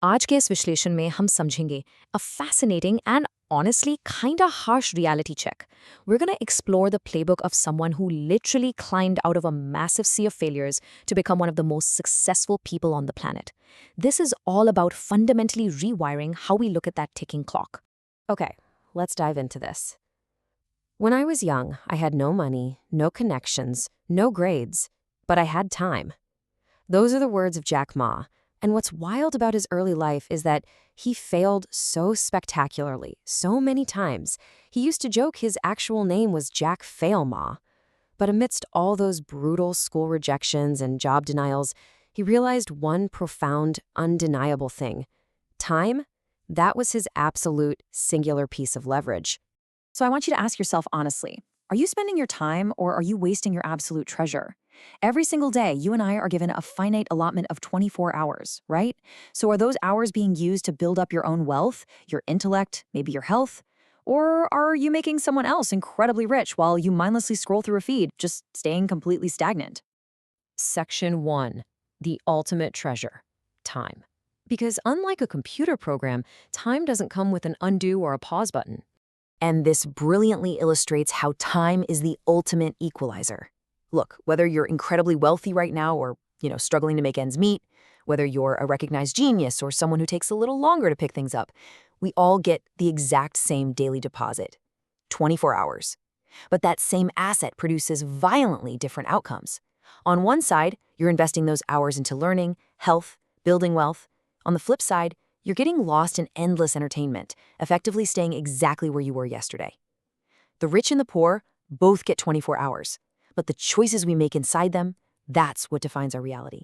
आज के इस विश्लेषण में हम समझेंगे a fascinating and honestly kinda harsh reality check. We're gonna explore the playbook of someone who literally climbed out of a massive sea of failures to become one of the most successful people on the planet. This is all about fundamentally rewiring how we look at that ticking clock. Okay, let's dive into this. When I was young, I had no money, no connections, no grades, but I had time. Those are the words of Jack Ma. And what's wild about his early life is that he failed so spectacularly, so many times. He used to joke his actual name was Jack Fail Ma. But amidst all those brutal school rejections and job denials, he realized one profound, undeniable thing. Time, that was his absolute, singular piece of leverage. So I want you to ask yourself honestly, are you spending your time or are you wasting your absolute treasure? Every single day, you and I are given a finite allotment of 24 hours, right? So are those hours being used to build up your own wealth, your intellect, maybe your health? Or are you making someone else incredibly rich while you mindlessly scroll through a feed, just staying completely stagnant? Section 1. The ultimate treasure. Time. Because unlike a computer program, time doesn't come with an undo or a pause button. And this brilliantly illustrates how time is the ultimate equalizer. Look, whether you're incredibly wealthy right now or, struggling to make ends meet, whether you're a recognized genius or someone who takes a little longer to pick things up, we all get the exact same daily deposit, 24 hours. But that same asset produces violently different outcomes. On one side, you're investing those hours into learning, health, building wealth. On the flip side, you're getting lost in endless entertainment, effectively staying exactly where you were yesterday. The rich and the poor both get 24 hours, but the choices we make inside them, that's what defines our reality.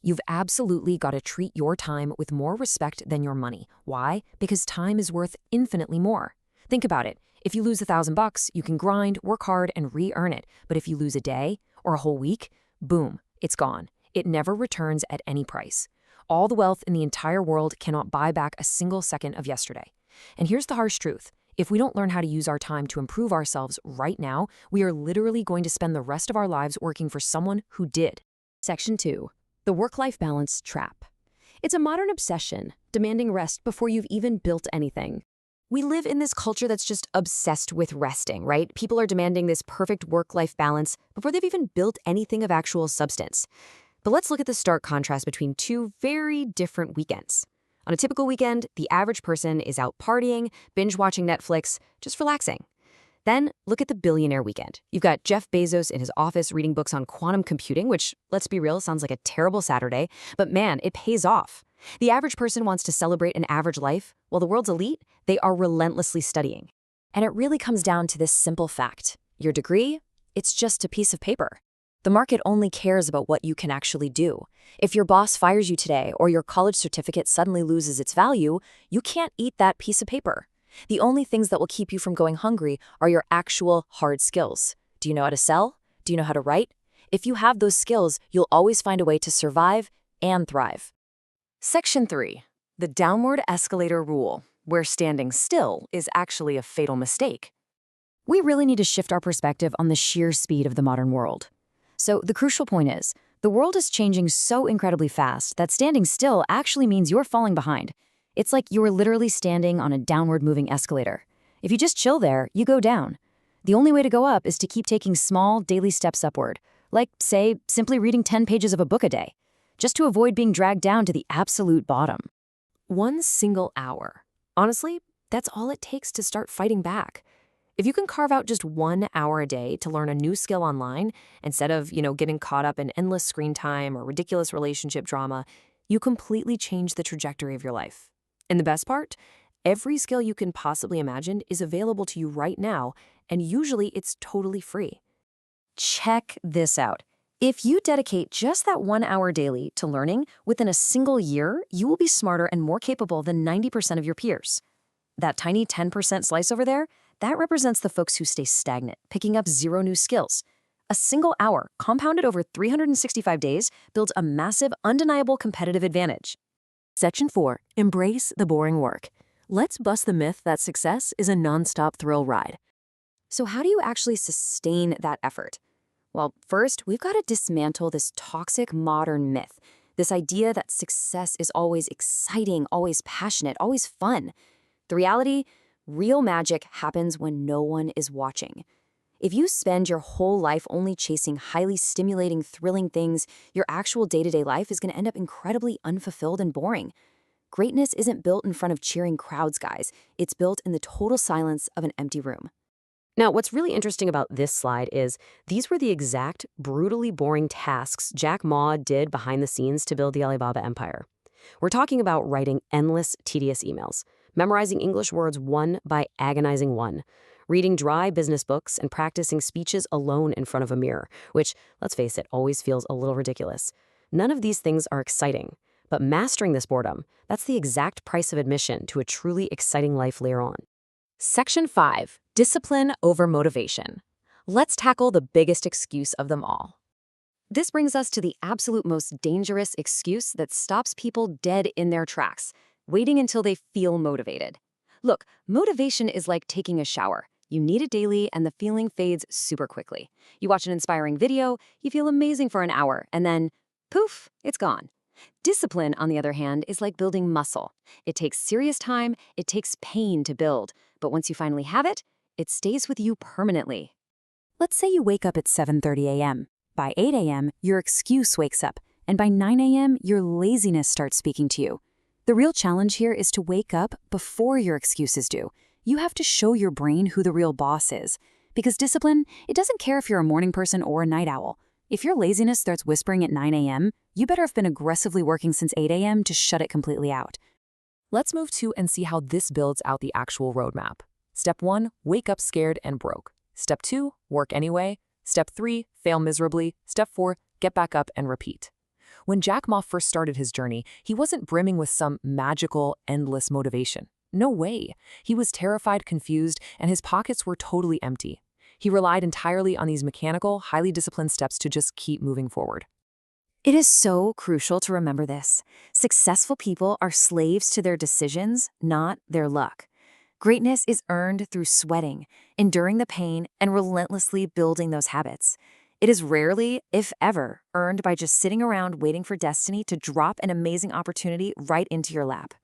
You've absolutely got to treat your time with more respect than your money. Why? Because time is worth infinitely more. Think about it. If you lose $1,000, you can grind, work hard, and re-earn it. But if you lose a day or a whole week, boom, it's gone. It never returns at any price. All the wealth in the entire world cannot buy back a single second of yesterday. And here's the harsh truth. If we don't learn how to use our time to improve ourselves right now, we are literally going to spend the rest of our lives working for someone who did. Section 2. The work-life balance trap. It's a modern obsession, demanding rest before you've even built anything. We live in this culture that's just obsessed with resting, right? People are demanding this perfect work-life balance before they've even built anything of actual substance. But let's look at the stark contrast between two very different weekends. On a typical weekend, the average person is out partying, binge-watching Netflix, just relaxing. Then, look at the billionaire weekend. You've got Jeff Bezos in his office reading books on quantum computing, which, let's be real, sounds like a terrible Saturday, but man, it pays off. The average person wants to celebrate an average life, while the world's elite, they are relentlessly studying. And it really comes down to this simple fact. Your degree, it's just a piece of paper. The market only cares about what you can actually do. If your boss fires you today or your college certificate suddenly loses its value, you can't eat that piece of paper. The only things that will keep you from going hungry are your actual hard skills. Do you know how to sell? Do you know how to write? If you have those skills, you'll always find a way to survive and thrive. Section 3. The downward escalator rule, where standing still is actually a fatal mistake. We really need to shift our perspective on the sheer speed of the modern world. So the crucial point is, the world is changing so incredibly fast that standing still actually means you're falling behind. It's like you're literally standing on a downward moving escalator. If you just chill there, you go down. The only way to go up is to keep taking small daily steps upward, like, say, simply reading 10 pages of a book a day, just to avoid being dragged down to the absolute bottom. One single hour. Honestly, that's all it takes to start fighting back. If you can carve out just 1 hour a day to learn a new skill online, instead of, getting caught up in endless screen time or ridiculous relationship drama, you completely change the trajectory of your life. And the best part? Every skill you can possibly imagine is available to you right now, and usually it's totally free. Check this out. If you dedicate just that 1 hour daily to learning, within a single year, you will be smarter and more capable than 90% of your peers. That tiny 10% slice over there, that represents the folks who stay stagnant, picking up 0 new skills. A single hour, compounded over 365 days, builds a massive, undeniable competitive advantage. Section 4. Embrace the boring work. Let's bust the myth that success is a nonstop thrill ride. So how do you actually sustain that effort? Well, first, we've got to dismantle this toxic modern myth This idea that success is always exciting, always passionate, always fun. The reality, real magic happens when no one is watching. If you spend your whole life only chasing highly stimulating, thrilling things, your actual day-to-day life is going to end up incredibly unfulfilled and boring. Greatness isn't built in front of cheering crowds, guys. It's built in the total silence of an empty room. Now, what's really interesting about this slide is these were the exact brutally boring tasks Jack Ma did behind the scenes to build the Alibaba empire. We're talking about writing endless, tedious emails, memorizing English words one by agonizing one, reading dry business books, and practicing speeches alone in front of a mirror, which, let's face it, always feels a little ridiculous. None of these things are exciting, but mastering this boredom, that's the exact price of admission to a truly exciting life later on. Section 5. Discipline over motivation. Let's tackle the biggest excuse of them all. This brings us to the absolute most dangerous excuse that stops people dead in their tracks, waiting until they feel motivated. Look, motivation is like taking a shower. You need it daily, and the feeling fades super quickly. You watch an inspiring video, you feel amazing for an hour, and then, poof, it's gone. Discipline, on the other hand, is like building muscle. It takes serious time, it takes pain to build, but once you finally have it, it stays with you permanently. Let's say you wake up at 7:30 a.m. By 8 a.m., your excuse wakes up, and by 9 a.m., your laziness starts speaking to you. The real challenge here is to wake up before your excuses do. You have to show your brain who the real boss is. Because discipline, it doesn't care if you're a morning person or a night owl. If your laziness starts whispering at 9 a.m., you better have been aggressively working since 8 a.m. to shut it completely out. Let's move to and see how this builds out the actual roadmap. Step 1, wake up scared and broke. Step 2, work anyway. Step 3, fail miserably. Step 4, get back up and repeat. When Jack Ma first started his journey, he wasn't brimming with some magical, endless motivation. No way. He was terrified, confused, and his pockets were totally empty. He relied entirely on these mechanical, highly disciplined steps to just keep moving forward. It is so crucial to remember this. Successful people are slaves to their decisions, not their luck. Greatness is earned through sweating, enduring the pain, and relentlessly building those habits. It is rarely, if ever, earned by just sitting around waiting for destiny to drop an amazing opportunity right into your lap.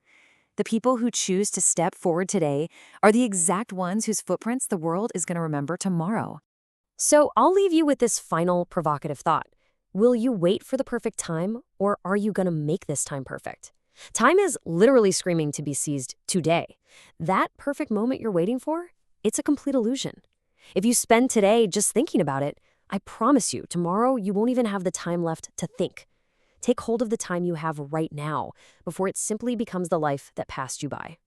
The people who choose to step forward today are the exact ones whose footprints the world is going to remember tomorrow. So I'll leave you with this final provocative thought. Will you wait for the perfect time, or are you going to make this time perfect? Time is literally screaming to be seized today. That perfect moment you're waiting for, it's a complete illusion. If you spend today just thinking about it, I promise you, tomorrow you won't even have the time left to think. Take hold of the time you have right now before it simply becomes the life that passed you by.